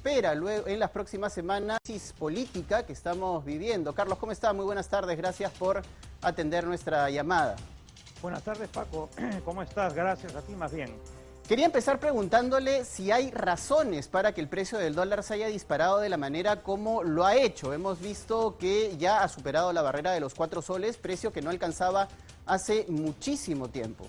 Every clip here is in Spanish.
espera luego en las próximas semanas política que estamos viviendo. Carlos, ¿cómo está? Muy buenas tardes, gracias por atender nuestra llamada. Buenas tardes, Paco. ¿Cómo estás? Gracias a ti más bien. Quería empezar preguntándole si hay razones para que el precio del dólar se haya disparado de la manera como lo ha hecho. Hemos visto que ya ha superado la barrera de los 4 soles, precio que no alcanzaba hace muchísimo tiempo.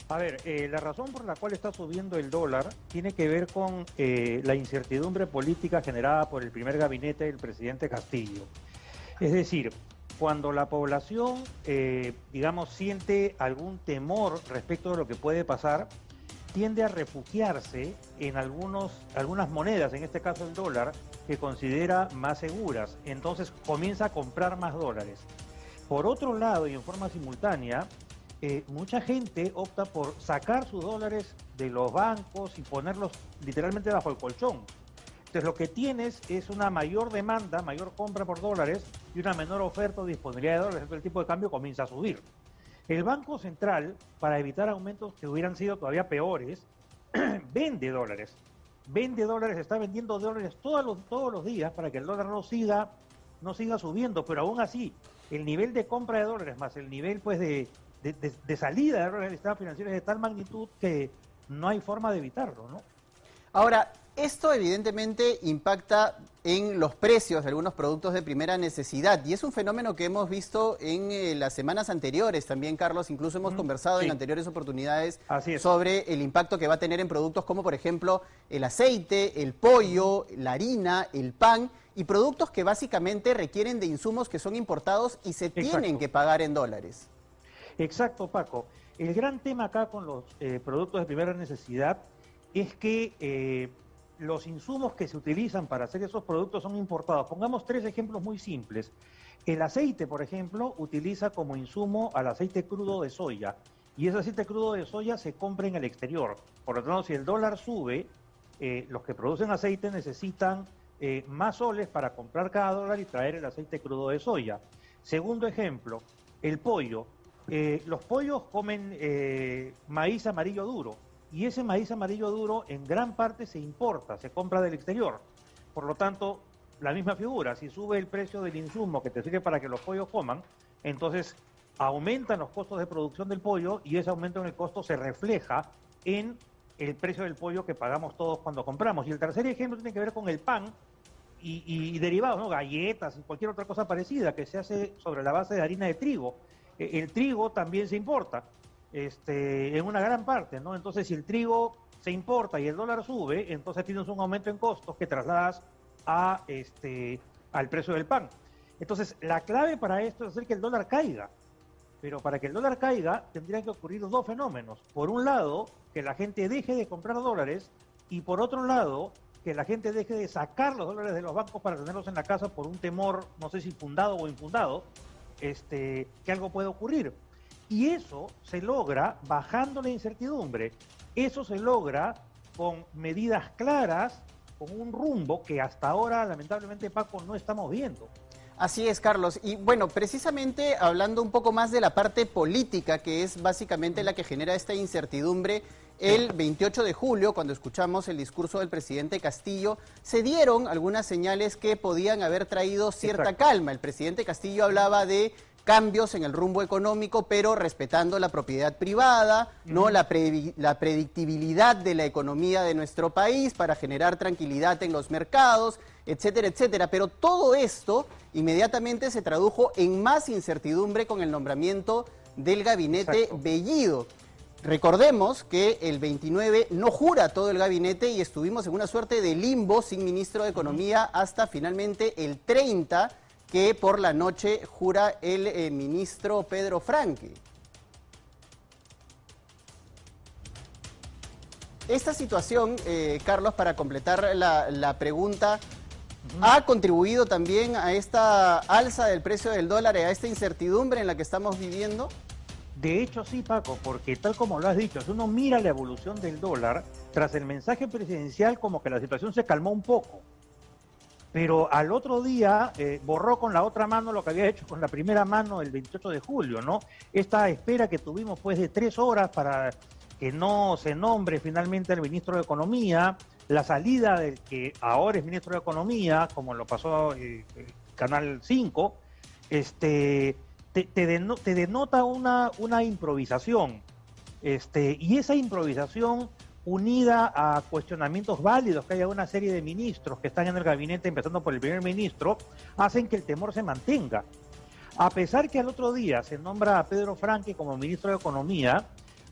A ver, la razón por la cual está subiendo el dólar tiene que ver con la incertidumbre política generada por el primer gabinete del presidente Castillo. Es decir, cuando la población, digamos, siente algún temor respecto de lo que puede pasar, tiende a refugiarse en algunas monedas, en este caso el dólar, que considera más seguras. Entonces comienza a comprar más dólares. Por otro lado, y en forma simultánea, mucha gente opta por sacar sus dólares de los bancos y ponerlos literalmente bajo el colchón. Entonces lo que tienes es una mayor demanda, mayor compra por dólares y una menor oferta o disponibilidad de dólares. Entonces el tipo de cambio comienza a subir. El Banco Central, para evitar aumentos que hubieran sido todavía peores, vende dólares. Vende dólares, está vendiendo dólares todos los días para que el dólar no siga subiendo, pero aún así, el nivel de compra de dólares más el nivel pues de salida de dólares del sistema financiero es de tal magnitud que no hay forma de evitarlo, ¿no? Ahora, esto evidentemente impacta en los precios de algunos productos de primera necesidad y es un fenómeno que hemos visto en las semanas anteriores también, Carlos, incluso hemos conversado en anteriores oportunidades sobre el impacto que va a tener en productos como por ejemplo el aceite, el pollo, la harina, el pan y productos que básicamente requieren de insumos que son importados y se tienen que pagar en dólares. Exacto, Paco. El gran tema acá con los productos de primera necesidad es que los insumos que se utilizan para hacer esos productos son importados. Pongamos 3 ejemplos muy simples. El aceite, por ejemplo, utiliza como insumo al aceite crudo de soya y ese aceite crudo de soya se compra en el exterior. Por lo tanto, si el dólar sube, los que producen aceite necesitan más soles para comprar cada dólar y traer el aceite crudo de soya. Segundo ejemplo, el pollo. Los pollos comen maíz amarillo duro y ese maíz amarillo duro en gran parte se importa, se compra del exterior. Por lo tanto, la misma figura, si sube el precio del insumo que te sirve para que los pollos coman, entonces aumentan los costos de producción del pollo y ese aumento en el costo se refleja en el precio del pollo que pagamos todos cuando compramos. Y el tercer ejemplo tiene que ver con el pan y derivados, ¿no? Galletas y cualquier otra cosa parecida que se hace sobre la base de harina de trigo. El trigo también se importa en una gran parte, ¿no? Entonces, si el trigo se importa y el dólar sube, entonces tienes un aumento en costos que trasladas al precio del pan. Entonces, la clave para esto es hacer que el dólar caiga. Pero para que el dólar caiga, tendrían que ocurrir 2 fenómenos. Por un lado, que la gente deje de comprar dólares y por otro lado, que la gente deje de sacar los dólares de los bancos para tenerlos en la casa por un temor, no sé si fundado o infundado, que algo puede ocurrir. Y eso se logra bajando la incertidumbre. Eso se logra con medidas claras, con un rumbo que hasta ahora, lamentablemente, Paco, no estamos viendo. Así es, Carlos. Y bueno, precisamente hablando un poco más de la parte política, que es básicamente la que genera esta incertidumbre, el 28 de julio, cuando escuchamos el discurso del presidente Castillo, se dieron algunas señales que podían haber traído cierta calma. El presidente Castillo hablaba de cambios en el rumbo económico, pero respetando la propiedad privada, ¿no? La predictibilidad de la economía de nuestro país para generar tranquilidad en los mercados, etcétera, etcétera. Pero todo esto inmediatamente se tradujo en más incertidumbre con el nombramiento del gabinete Bellido. Recordemos que el 29 no jura todo el gabinete y estuvimos en una suerte de limbo sin ministro de Economía hasta finalmente el 30, que por la noche jura el ministro Pedro Franque. Esta situación, Carlos, para completar la pregunta, ¿ha contribuido también a esta alza del precio del dólar y a esta incertidumbre en la que estamos viviendo? De hecho sí, Paco, porque tal como lo has dicho, si uno mira la evolución del dólar, tras el mensaje presidencial como que la situación se calmó un poco, pero al otro día borró con la otra mano lo que había hecho con la primera mano el 28 de julio, ¿no? Esta espera que tuvimos pues de 3 horas para que no se nombre finalmente al ministro de Economía, la salida del que ahora es ministro de Economía, como lo pasó Canal 5, te denota una improvisación. Y esa improvisación unida a cuestionamientos válidos, que haya una serie de ministros que están en el gabinete, empezando por el primer ministro, hacen que el temor se mantenga. A pesar que al otro día se nombra a Pedro Franque como ministro de Economía,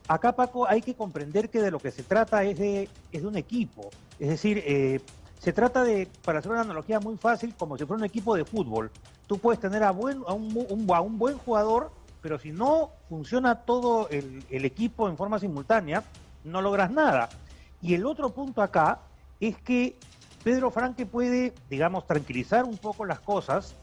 acá, Paco, hay que comprender que de lo que se trata es de un equipo. Es decir, se trata de, para hacer una analogía muy fácil, como si fuera un equipo de fútbol. Tú puedes tener a un buen jugador, pero si no funciona todo el equipo en forma simultánea, no logras nada. Y el otro punto acá es que Pedro Franque puede, digamos, tranquilizar un poco las cosas.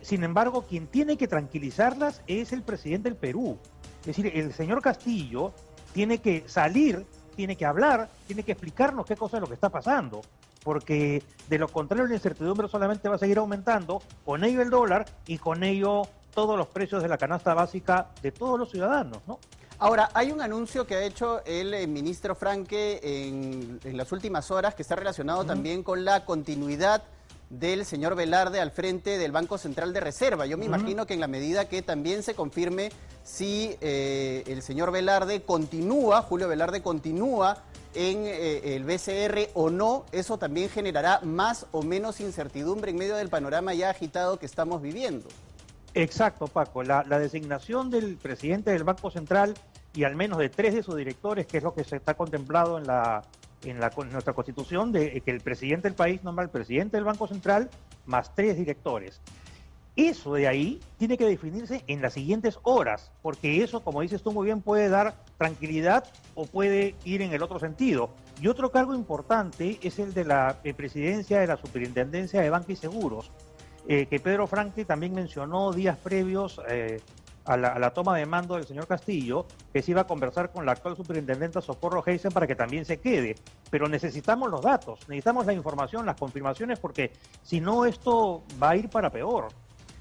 Sin embargo, quien tiene que tranquilizarlas es el presidente del Perú. Es decir, el señor Castillo tiene que salir, tiene que hablar, tiene que explicarnos qué cosa es lo que está pasando, porque de lo contrario la incertidumbre solamente va a seguir aumentando, con ello el dólar y con ello todos los precios de la canasta básica de todos los ciudadanos, ¿no? Ahora, hay un anuncio que ha hecho el ministro Franque en las últimas horas que está relacionado también con la continuidad del señor Velarde al frente del Banco Central de Reserva. Yo me imagino que en la medida que también se confirme si el señor Velarde continúa, Julio Velarde continúa en el BCR o no, eso también generará más o menos incertidumbre en medio del panorama ya agitado que estamos viviendo. Exacto, Paco. La designación del presidente del Banco Central y al menos de 3 de sus directores, que es lo que se está contemplado en nuestra Constitución, de que el presidente del país nombra al presidente del Banco Central más 3 directores. Eso de ahí tiene que definirse en las siguientes horas, porque eso, como dices tú muy bien, puede dar tranquilidad o puede ir en el otro sentido. Y otro cargo importante es el de la presidencia de la Superintendencia de Banca y Seguros, que Pedro Franque también mencionó días previos a la toma de mando del señor Castillo, que se iba a conversar con la actual superintendenta Socorro Heisen para que también se quede. Pero necesitamos los datos, necesitamos la información, las confirmaciones, porque si no esto va a ir para peor.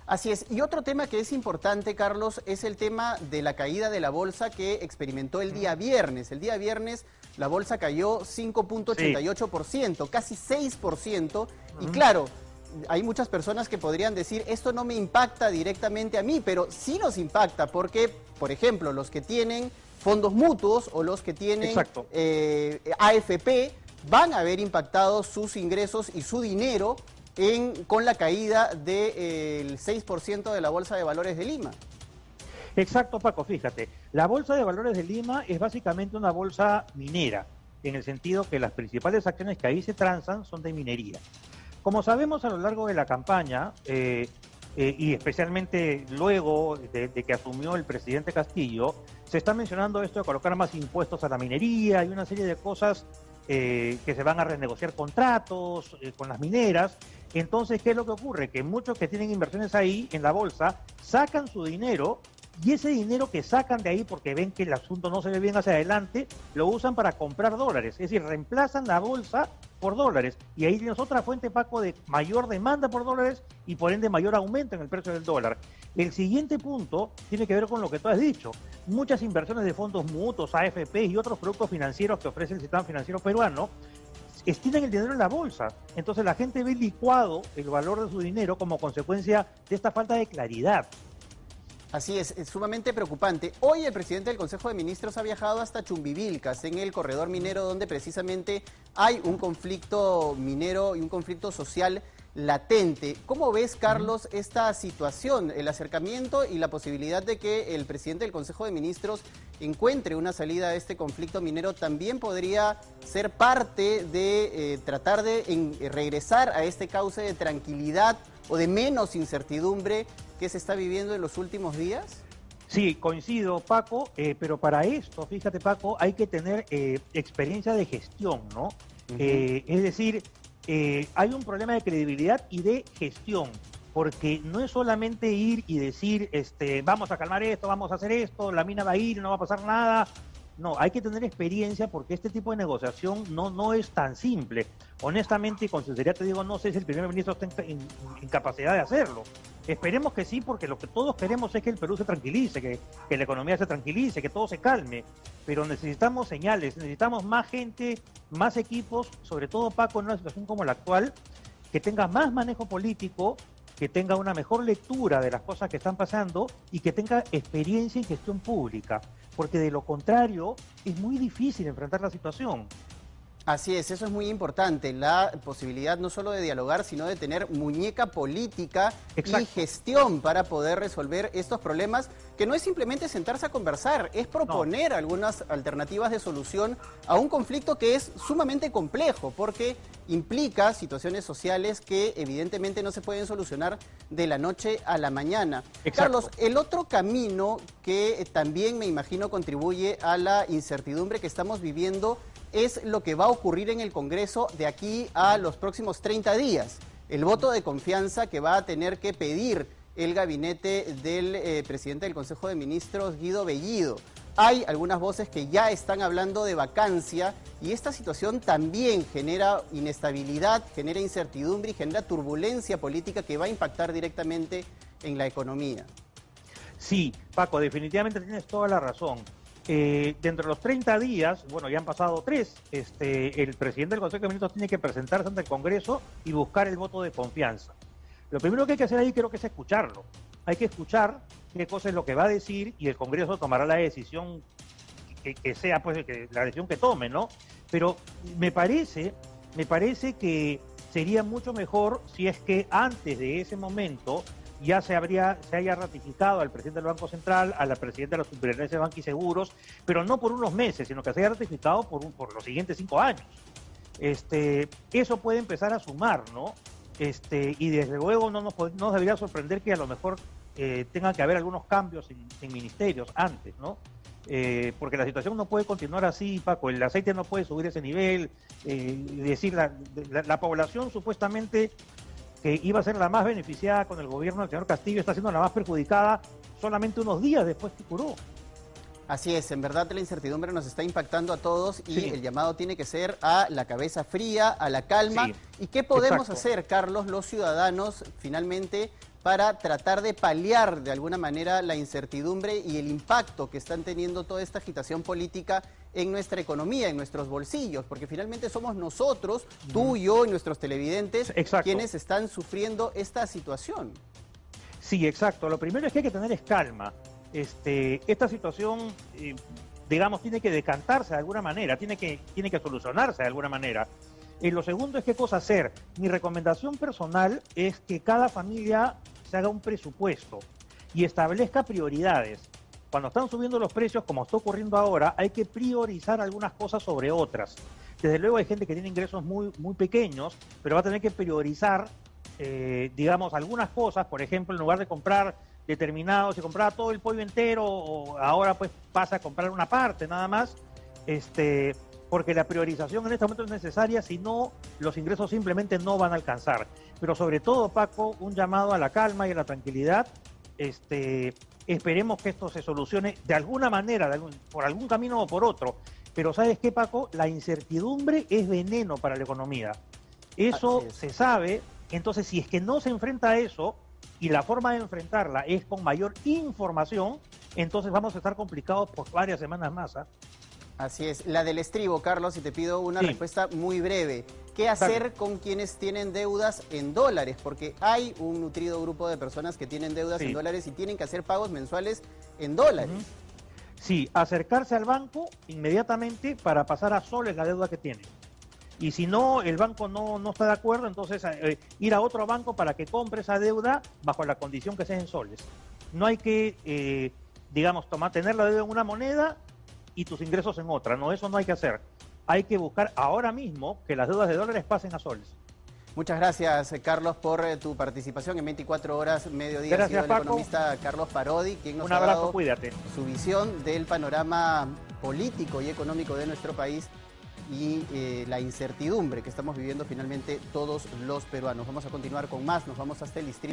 Así es. Y otro tema que es importante, Carlos, es el tema de la caída de la bolsa que experimentó el día viernes. El día viernes la bolsa cayó 5.88%, casi 6%. Y claro, hay muchas personas que podrían decir, esto no me impacta directamente a mí, pero sí nos impacta porque, por ejemplo, los que tienen fondos mutuos o los que tienen AFP van a ver impactados sus ingresos y su dinero con la caída del 6% de la Bolsa de Valores de Lima. Exacto, Paco, fíjate, la Bolsa de Valores de Lima es básicamente una bolsa minera, en el sentido que las principales acciones que ahí se transan son de minería. Como sabemos, a lo largo de la campaña, y especialmente luego de que asumió el presidente Castillo, se está mencionando esto de colocar más impuestos a la minería y una serie de cosas que se van a renegociar contratos con las mineras. Entonces, ¿qué es lo que ocurre? Que muchos que tienen inversiones ahí en la bolsa sacan su dinero y ese dinero que sacan de ahí porque ven que el asunto no se ve bien hacia adelante, lo usan para comprar dólares. Es decir, reemplazan la bolsa por dólares. Y ahí tienes otra fuente, Paco, de mayor demanda por dólares y por ende mayor aumento en el precio del dólar. El siguiente punto tiene que ver con lo que tú has dicho. Muchas inversiones de fondos mutuos, AFP y otros productos financieros que ofrece el sistema financiero peruano estiran el dinero en la bolsa. Entonces la gente ve licuado el valor de su dinero como consecuencia de esta falta de claridad. Así es sumamente preocupante. Hoy el presidente del Consejo de Ministros ha viajado hasta Chumbivilcas, en el corredor minero, donde precisamente hay un conflicto minero y un conflicto social latente. ¿Cómo ves, Carlos, esta situación, el acercamiento y la posibilidad de que el presidente del Consejo de Ministros encuentre una salida a este conflicto minero? ¿También podría ser parte de tratar de regresar a este cauce de tranquilidad o de menos incertidumbre que se está viviendo en los últimos días? Sí, coincido, Paco, pero para esto, fíjate, Paco, hay que tener experiencia de gestión, ¿no? Es decir, hay un problema de credibilidad y de gestión, porque no es solamente ir y decir, vamos a calmar esto, vamos a hacer esto, la mina va a ir, no va a pasar nada. No, hay que tener experiencia porque este tipo de negociación no es tan simple. Honestamente y con sinceridad te digo, no sé si el primer ministro está en capacidad de hacerlo. Esperemos que sí, porque lo que todos queremos es que el Perú se tranquilice, que la economía se tranquilice, que todo se calme. Pero necesitamos señales, necesitamos más gente, más equipos, sobre todo, Paco, en una situación como la actual, que tenga más manejo político, que tenga una mejor lectura de las cosas que están pasando y que tenga experiencia en gestión pública, porque de lo contrario es muy difícil enfrentar la situación. Así es, eso es muy importante, la posibilidad no solo de dialogar, sino de tener muñeca política y Exacto. gestión para poder resolver estos problemas, que no es simplemente sentarse a conversar, es No, proponer algunas alternativas de solución a un conflicto que es sumamente complejo, porque implica situaciones sociales que evidentemente no se pueden solucionar de la noche a la mañana. exacto. Carlos, el otro camino que también me imagino contribuye a la incertidumbre que estamos viviendo es lo que va a ocurrir en el Congreso de aquí a los próximos 30 días. El voto de confianza que va a tener que pedir el gabinete del presidente del Consejo de Ministros, Guido Bellido. Hay algunas voces que ya están hablando de vacancia y esta situación también genera inestabilidad, genera incertidumbre y genera turbulencia política que va a impactar directamente en la economía. Sí, Paco, definitivamente tienes toda la razón. Dentro de los 30 días, bueno, ya han pasado 3, el presidente del Consejo de Ministros tiene que presentarse ante el Congreso y buscar el voto de confianza. Lo primero que hay que hacer ahí creo que es escucharlo. Hay que escuchar qué cosa es lo que va a decir y el Congreso tomará la decisión que sea, pues, la decisión que tome, ¿no? Pero me parece que sería mucho mejor si es que antes de ese momento ya se haya ratificado al presidente del Banco Central, a la presidenta de la Superintendencia de Banca y Seguros, pero no por unos meses, sino que se haya ratificado por los siguientes 5 años. Eso puede empezar a sumar, ¿no? Y desde luego no nos debería sorprender que a lo mejor tenga que haber algunos cambios en ministerios antes, ¿no? Porque la situación no puede continuar así, Paco, el aceite no puede subir ese nivel, decir la población supuestamente que iba a ser la más beneficiada con el gobierno del señor Castillo, está siendo la más perjudicada solamente unos días después que curó. Así es, en verdad la incertidumbre nos está impactando a todos y Sí. el llamado tiene que ser a la cabeza fría, a la calma. Sí, ¿Y qué podemos exacto. hacer, Carlos, los ciudadanos, finalmente, para tratar de paliar de alguna manera la incertidumbre y el impacto que están teniendo toda esta agitación política en nuestra economía, en nuestros bolsillos? Porque finalmente somos nosotros, tú, yo y nuestros televidentes, Exacto. quienes están sufriendo esta situación. Sí, exacto. Lo primero es que hay que tener es calma. Esta situación, digamos, tiene que decantarse de alguna manera, tiene que solucionarse de alguna manera. Lo segundo es qué cosa hacer. Mi recomendación personal es que cada familia se haga un presupuesto y establezca prioridades. Cuando están subiendo los precios, como está ocurriendo ahora, hay que priorizar algunas cosas sobre otras. Desde luego hay gente que tiene ingresos muy pequeños, pero va a tener que priorizar, digamos, algunas cosas. Por ejemplo, en lugar de comprar si compraba todo el pollo entero, o ahora pues pasa a comprar una parte nada más, porque la priorización en este momento es necesaria, si no, los ingresos simplemente no van a alcanzar. Pero sobre todo, Paco, un llamado a la calma y a la tranquilidad. Esperemos que esto se solucione de alguna manera, por algún camino o por otro. Pero ¿sabes qué, Paco? La incertidumbre es veneno para la economía. Eso se sabe. Entonces, si es que no se enfrenta a eso, y la forma de enfrentarla es con mayor información, entonces vamos a estar complicados por varias semanas más, ¿eh? Así es. La del estribo, Carlos, y te pido una Sí. respuesta muy breve. ¿Qué hacer con quienes tienen deudas en dólares? Porque hay un nutrido grupo de personas que tienen deudas Sí. en dólares y tienen que hacer pagos mensuales en dólares. Sí, acercarse al banco inmediatamente para pasar a soles la deuda que tiene. Y si no, el banco no está de acuerdo, entonces ir a otro banco para que compre esa deuda bajo la condición que sea en soles. No hay que, digamos, tener la deuda en una moneda y tus ingresos en otra. No, eso no hay que hacer. Hay que buscar ahora mismo que las deudas de dólares pasen a soles. Muchas gracias, Carlos, por tu participación en 24 horas, mediodía. Gracias, Ha sido el Paco. economista Carlos Parodi, quien nos Un ha abrazo, dado cuídate. su visión del panorama político y económico de nuestro país y la incertidumbre que estamos viviendo finalmente todos los peruanos. Vamos a continuar con más, nos vamos hasta el distrito.